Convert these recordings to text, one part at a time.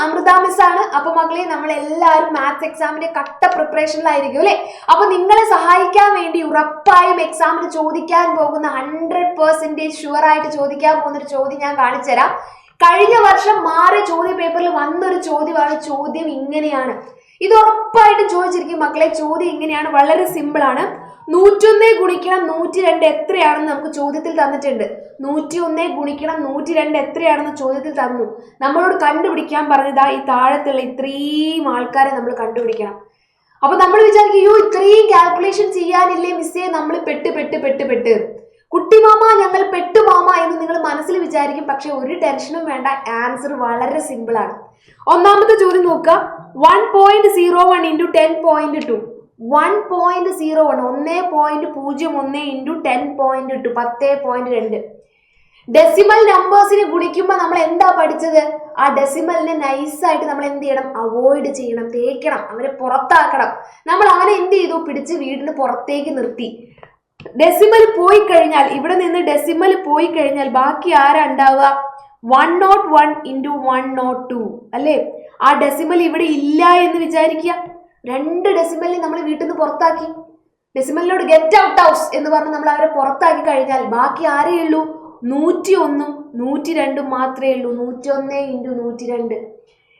Amrita miss ആണ്. അപ്പൊ മക്കളെ നമ്മൾ എല്ലാവരും മാത്സ് എക്സാമിന്റെ കട്ട പ്രിപ്പറേഷനിലായിരിക്കും അല്ലെ. അപ്പൊ നിങ്ങളെ സഹായിക്കാൻ വേണ്ടി ഉറപ്പായും എക്സാമിന് ചോദിക്കാൻ പോകുന്ന 100% ഷുവർ ആയിട്ട് ചോദിക്കാൻ പോകുന്ന ഒരു ചോദ്യം ഞാൻ കാണിച്ചു തരാം. കഴിഞ്ഞ വർഷം മാറിയ ചോദ്യ പേപ്പറിൽ വന്നൊരു ചോദ്യമാണ്. ചോദ്യം ഇങ്ങനെയാണ്. ഇത് ഉറപ്പായിട്ടും ചോദിച്ചിരിക്കും മക്കളെ. ചോദ്യം ഇങ്ങനെയാണ്, വളരെ സിമ്പിൾ ആണ്. 101 ഗുണിക്കണം 102 എത്രയാണെന്ന് നമുക്ക് ചോദ്യത്തിൽ തന്നിട്ടുണ്ട്. 101 ഗുണിക്കണം 102 എത്രയാണെന്ന് ചോദ്യത്തിൽ തന്നു. നമ്മളോട് കണ്ടുപിടിക്കാൻ പറഞ്ഞതാ ഈ താഴത്തുള്ള ഇത്രയും ആൾക്കാരെ നമ്മൾ കണ്ടുപിടിക്കണം. അപ്പൊ നമ്മൾ വിചാരിക്കും, അയ്യോ ഇത്രയും കാൽക്കുലേഷൻ ചെയ്യാനില്ലേ മിസ്സേ, നമ്മൾ പെട്ട് കുട്ടിമാമ ഞങ്ങൾ പെട്ടുമാമ എന്ന് നിങ്ങൾ മനസ്സിൽ വിചാരിക്കും. പക്ഷെ ഒരു ടെൻഷനും വേണ്ട, ആൻസർ വളരെ സിമ്പിൾ ആണ്. ഒന്നാമത്തെ ചോദ്യം നോക്കുക. 1.01 into 10.2. 1.01 1.01 into 10.2 10.2. ഡെസിമൽ നമ്പേഴ്സിനെ ഗുണിക്കുമ്പോൾ നമ്മൾ എന്താ പഠിച്ചത്? ആ ഡെസിമലിനെ നൈസായിട്ട് നമ്മൾ എന്ത് ചെയ്യണം? അവോയ്ഡ് ചെയ്യണം, തേക്കണം, അവനെ പുറത്താക്കണം. നമ്മൾ അവനെ എന്ത് ചെയ്തു? പിടിച്ച് വീടിന് പുറത്തേക്ക് നിർത്തി. ഡെസിമൽ പോയി കഴിഞ്ഞാൽ, ഇവിടെ നിന്ന് ഡെസിമൽ പോയി കഴിഞ്ഞാൽ ബാക്കി ആരാ ഉണ്ടാവുക? 101 into 102 അല്ലേ? ആ ഡെസിമൽ ഇവിടെ ഇല്ല എന്ന് വിചാരിക്കുക. 2 ഡെസിമലിനെ നമ്മൾ വീട്ടിൽ നിന്ന് പുറത്താക്കി. ഡെസിമലിനോട് ഗെറ്റ് ഔട്ട് ഹൗസ് എന്ന് പറഞ്ഞ് നമ്മൾ അവരെ പുറത്താക്കി കഴിഞ്ഞാൽ ബാക്കി ആരേ ഉള്ളൂ? 101ഉം 102ഉം മാത്രമേ ഉള്ളൂ. 101 into 102.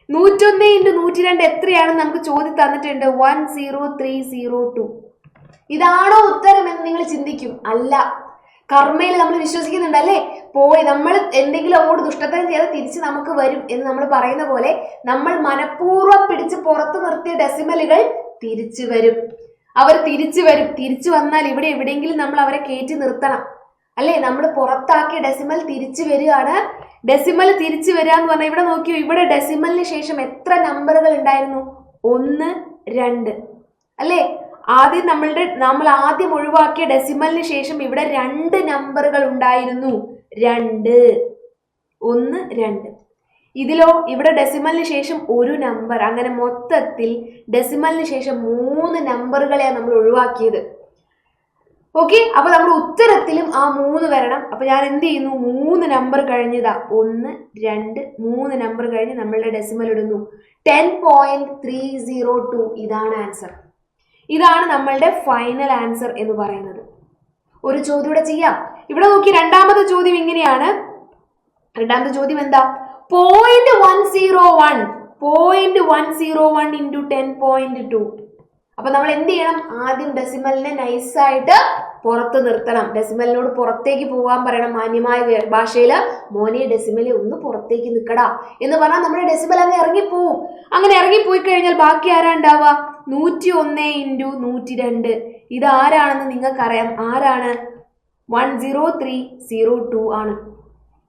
101 into 102 എത്രയാണെന്ന് നമുക്ക് ചോദ്യം തന്നിട്ടുണ്ട്. 10302. ഇതാണോ ഉത്തരം എന്ന് നിങ്ങൾ ചിന്തിക്കും. അല്ല, കർമ്മയിൽ നമ്മൾ വിശ്വസിക്കുന്നുണ്ട് അല്ലേ? പോയി നമ്മൾ എന്തെങ്കിലും അങ്ങോട്ട് ദുഷ്ടത്തരം ചെയ്ത് തിരിച്ച് നമുക്ക് വരും എന്ന് നമ്മൾ പറയുന്ന പോലെ നമ്മൾ മനഃപൂർവ്വം പിടിച്ച് പുറത്തു നിർത്തിയ ഡെസിമലുകൾ തിരിച്ചു വരും. അവർ തിരിച്ചു വരും. തിരിച്ചു വന്നാൽ ഇവിടെ എവിടെയെങ്കിലും നമ്മൾ അവരെ കയറ്റി നിർത്തണം അല്ലേ? നമ്മൾ പുറത്താക്കിയ ഡെസിമൽ തിരിച്ചു വരികയാണ്. ഡെസിമൽ തിരിച്ചു വരിക എന്ന് പറഞ്ഞാൽ ഇവിടെ നോക്കിയോ, ഇവിടെ ഡെസിമലിന് ശേഷം എത്ര നമ്പറുകൾ ഉണ്ടായിരുന്നു? 1 2 അല്ലേ? നമ്മൾ ആദ്യം ഒഴിവാക്കിയ ഡെസിമലിന് ശേഷം ഇവിടെ 2 നമ്പറുകൾ ഉണ്ടായിരുന്നു. 2 1 2. ഇതിലോ ഇവിടെ ഡെസിമലിന് ശേഷം 1 നമ്പർ. അങ്ങനെ മൊത്തത്തിൽ ഡെസിമലിന് ശേഷം 3 നമ്പറുകളെയാണ് നമ്മൾ ഒഴിവാക്കിയത്. ഓക്കെ, അപ്പൊ നമ്മുടെ ഉത്തരത്തിലും ആ 3 വരണം. അപ്പൊ ഞാൻ എന്ത് ചെയ്യുന്നു? 3 നമ്പർ കഴിഞ്ഞതാ. 1 2 3 നമ്പർ കഴിഞ്ഞ് നമ്മളുടെ ഡെസിമൽ ഇടുന്നു. 10.302. ഇതാണ് ആൻസർ. ഇതാണ് നമ്മളുടെ ഫൈനൽ ആൻസർ എന്ന് പറയുന്നത്. ഒരു ചോദ്യം ഇവിടെ ചെയ്യാം. ഇവിടെ നോക്കി, രണ്ടാമത്തെ ചോദ്യം ഇങ്ങനെയാണ്. രണ്ടാമത്തെ ചോദ്യം എന്താ? 0.101 into 10.2. അപ്പൊ നമ്മൾ എന്ത് ചെയ്യണം? ആദ്യം ഡെസിമലിനെ നൈസായിട്ട് പുറത്ത് നിർത്തണം. ഡെസിമലിനോട് പുറത്തേക്ക് പോകാൻ പറയണം. മാന്യമായ ഭാഷയില്, മോനെ ഡെസിമലെ ഒന്ന് പുറത്തേക്ക് നിൽക്കടാ എന്ന് പറഞ്ഞാൽ നമ്മുടെ ഡെസിമൽ അങ്ങ് ഇറങ്ങിപ്പോവും. അങ്ങനെ ഇറങ്ങിപ്പോയി കഴിഞ്ഞാൽ ബാക്കി ആരാ ഉണ്ടാവുക? 101 into 102. ഇത് ആരാണെന്ന് നിങ്ങൾക്കറിയാം. ആരാണ്? 10302 ആണ്.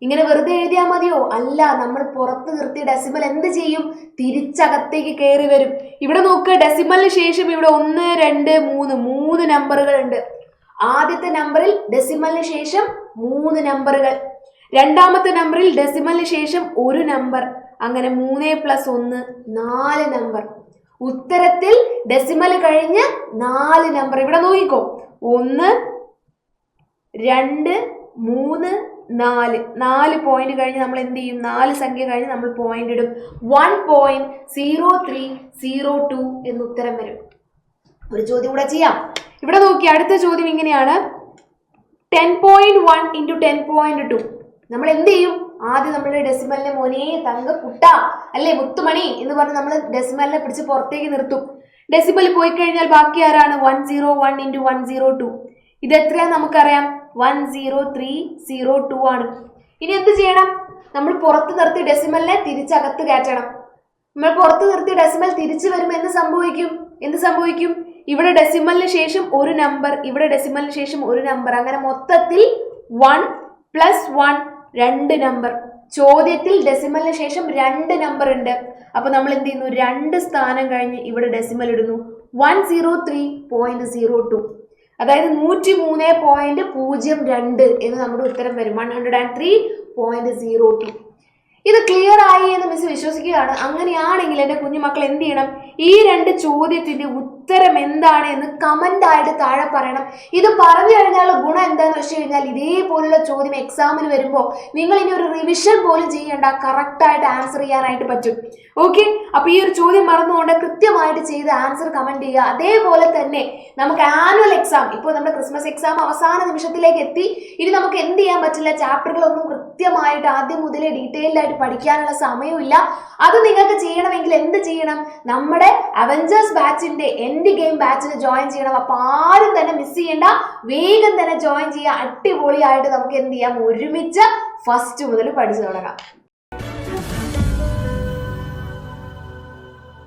ഇങ്ങനെ വെറുതെ എഴുതിയാൽ മതിയോ? അല്ല, നമ്മൾ പുറത്ത് നിർത്തിയ ഡെസിമൽ എന്ത് ചെയ്യും? തിരിച്ചകത്തേക്ക് കയറി വരും. ഇവിടെ നോക്കുക, ഡെസിമലിന് ശേഷം ഇവിടെ 1 2 3 നമ്പറുകൾ ഉണ്ട്. ആദ്യത്തെ നമ്പറിൽ ഡെസിമലിന് ശേഷം 3 നമ്പറുകൾ. രണ്ടാമത്തെ നമ്പറിൽ ഡെസിമലിന് ശേഷം 1 നമ്പർ. അങ്ങനെ 3 + 1 4 നമ്പർ. ഉത്തരത്തിൽ ഡെസിമൽ കഴിഞ്ഞ് 4 നമ്പർ. ഇവിടെ നോക്കിക്കോ, 1 2 3 4 പോയിന്റ് കഴിഞ്ഞ് നമ്മൾ എന്ത് ചെയ്യും? 4 സംഖ്യ കഴിഞ്ഞ് നമ്മൾ പോയിന്റ് ഇടും. 1.0302 എന്ന് ഉത്തരം വരും. ഒരു ചോദ്യം കൂടെ ചെയ്യാം. ഇവിടെ നോക്കി, അടുത്ത ചോദ്യം ഇങ്ങനെയാണ്. 10.1 into 10.2. നമ്മൾ എന്ത് ചെയ്യും? ആദ്യം നമ്മളുടെ ഡെസിമലിനെ മോനെ തങ്ക കുട്ട അല്ലെ മുത്തുമണി എന്ന് പറഞ്ഞ് നമ്മൾ ഡെസിമലിനെ പിടിച്ച് പുറത്തേക്ക് നിർത്തും. ഡെസിമൽ പോയി കഴിഞ്ഞാൽ ബാക്കി ആരാണ്? 101 into 102. ഇത് എത്രയാന്ന് നമുക്കറിയാം. 10302 ആണ്. ഇനി എന്ത് ചെയ്യണം? നമ്മൾ പുറത്ത് നിർത്തി ഡെസിമലിനെ തിരിച്ചകത്ത് കയറ്റണം. നമ്മൾ പുറത്ത് നിർത്തി ഡെസിമൽ തിരിച്ചു വരുമ്പോൾ എന്ത് സംഭവിക്കും? ഇവിടെ ഡെസിമലിന് ശേഷം 1 നമ്പർ, ഇവിടെ ഡെസിമലിന് ശേഷം 1 നമ്പർ. അങ്ങനെ മൊത്തത്തിൽ 1 + 1 2 നമ്പർ. ചോദ്യത്തിൽ ഡെസിമലിന് ശേഷം 2 നമ്പർ ഉണ്ട്. അപ്പൊ നമ്മൾ എന്ത് ചെയ്യുന്നു? 2 സ്ഥാനം കഴിഞ്ഞ് ഇവിടെ ഡെസിമൽ ഇടുന്നു. 103.02. അതായത് 103.02 എന്ന് നമ്മുടെ ഉത്തരം വരും. 103.02. ഇത് ക്ലിയർ ആയി എന്ന് മിസ് വിശ്വസിക്കുകയാണ്. അങ്ങനെയാണെങ്കിൽ എൻ്റെ കുഞ്ഞുമക്കൾ എന്ത് ചെയ്യണം? ഈ 2 ചോദ്യത്തിന്റെ ഉത്തരം എന്താണ് എന്ന് കമന്റ് ആയിട്ട് താഴെ പറയണം. ഇത് പറഞ്ഞു കഴിഞ്ഞാൽ ഗുണം എന്താന്ന് വെച്ച് കഴിഞ്ഞാൽ ഇതേപോലുള്ള ചോദ്യം എക്സാമിന് വരുമ്പോൾ നിങ്ങൾ ഇനി ഒരു റിവിഷൻ പോലും ചെയ്യേണ്ട, കറക്റ്റ് ആയിട്ട് ആൻസർ ചെയ്യാനായിട്ട് പറ്റും. ഓക്കെ, അപ്പൊ ഈ ഒരു ചോദ്യം മറന്നുകൊണ്ട് കൃത്യമായിട്ട് ചെയ്ത് ആൻസർ കമന്റ് ചെയ്യുക. അതേപോലെ തന്നെ നമുക്ക് ആനുവൽ എക്സാം, ഇപ്പോൾ നമ്മുടെ ക്രിസ്മസ് എക്സാം അവസാന നിമിഷത്തിലേക്ക് എത്തി. ഇനി നമുക്ക് എന്ത് ചെയ്യാൻ പറ്റില്ല, ചാപ്റ്ററുകളൊന്നും കൃത്യമായിട്ട് ആദ്യം മുതലേ ഡീറ്റെയിൽഡ് ആയിട്ട് പഠിക്കാനുള്ള സമയമില്ല. അത് നിങ്ങൾക്ക് ചെയ്യണമെങ്കിൽ എന്ത് ചെയ്യണം, നമ്മുടെ അവഞ്ചേഴ്സ് ബാച്ചിന്റെ എൻഡ് ഗെയിം ബാച്ചിൽ ജോയിൻ ചെയ്യണം. അപ്പൊ ആരും തന്നെ മിസ് ചെയ്യേണ്ട, വേഗം തന്നെ ജോയിൻ ചെയ്യുക. അടിപൊളിയായിട്ട് നമുക്ക് എന്ത് ചെയ്യാം, ഒരുമിച്ച് ഫസ്റ്റ് മുതൽ പഠിച്ചു തുടങ്ങാം.